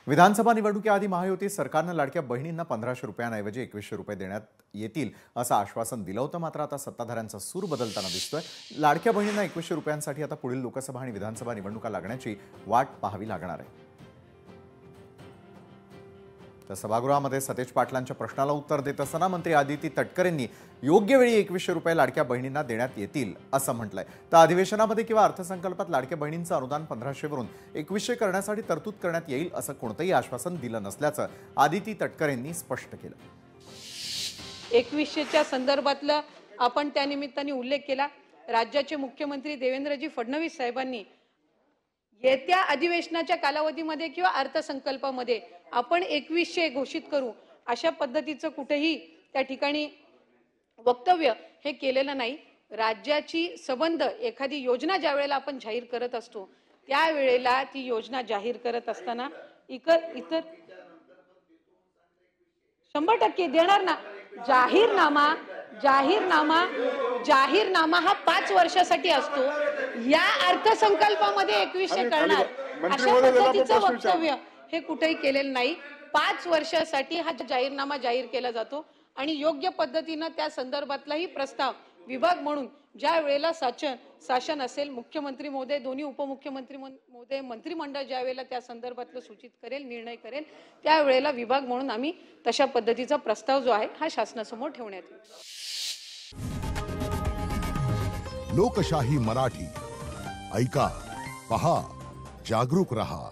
विधानसभा निवडणुकीआधी महायुती सरकारनं लाडक्या बहिणींना 1500 रुपयांऐवजी 2100 रुपये देण्यात येतील असं आश्वासन दिलं होतं। मात्र आता सत्ताधाऱ्यांचा सूर बदलताना दिसतोय। लाडक्या बहिणींना 2100 रुपयांसाठी आता पुढील लोकसभा आणि विधानसभा निवडणुका लागण्याची वाट पाहावी लागणार आहे। तर सभागृहामध्ये सतेज पाटलांच्या प्रश्नाला उत्तर देत असताना मंत्री आदिती तटकरेंनी योग्य वेळी 2100 रुपये लाडक्या बहिणींना देण्यात येतील असं म्हटलंय। तर अधिवेशनामध्ये किंवा अर्थसंकल्पात लाडक्या बहिणींचं अनुदान 1500 वरून 2100 करण्यासाठी तरतूद करण्यात येईल असं कोणतंही आश्वासन दिलं नसल्याचं आदिती तटकरेंनी स्पष्ट केलं। 2100च्या संदर्भातला आपण त्या निमित्ताने उल्लेख केला। राज्याचे मुख्यमंत्री देवेंद्रजी फडणवीस साहेबांनी येत्या अधिवेशनाच्या कालावधीमध्ये किंवा अर्थसंकल्पामध्ये आपण 2100 घोषित करू अशा पद्धतीचं कुठेही त्या ठिकाणी वक्तव्य हे केलेलं नाही। राज्याची संबंध एखादी योजना ज्या वेळेला आपण जाहीर करत असतो त्यावेळेला ती योजना जाहीर करत असताना इतर 100% देणार ना। जाहीरनामा हा 5 वर्षासाठी असतो। या अर्थसंकल्पामध्ये 2100 करणार अशा पद्धतीचं वक्तव्य हे कुठेही केलेलं नाही। 5 वर्षासाठी हा जाहीरनामा जाहीर केला जातो आणि योग्य पद्धतीने त्या संदर्भातलाही प्रस्ताव विभाग म्हणून ज्या वेळेला शासन असेल, मुख्यमंत्री महोदय, दोन्ही उपमुख्यमंत्री महोदय, मंत्रिमंडळ ज्या वेळेला त्या संदर्भातलं सूचित करेल, निर्णय करेल, त्यावेळेला विभाग म्हणून आम्ही तशा पद्धतीचा प्रस्ताव जो आहे हा शासनासमोर ठेवण्यात येईल। लोकशाही मराठी ऐका, पहा, जागरूक रहा।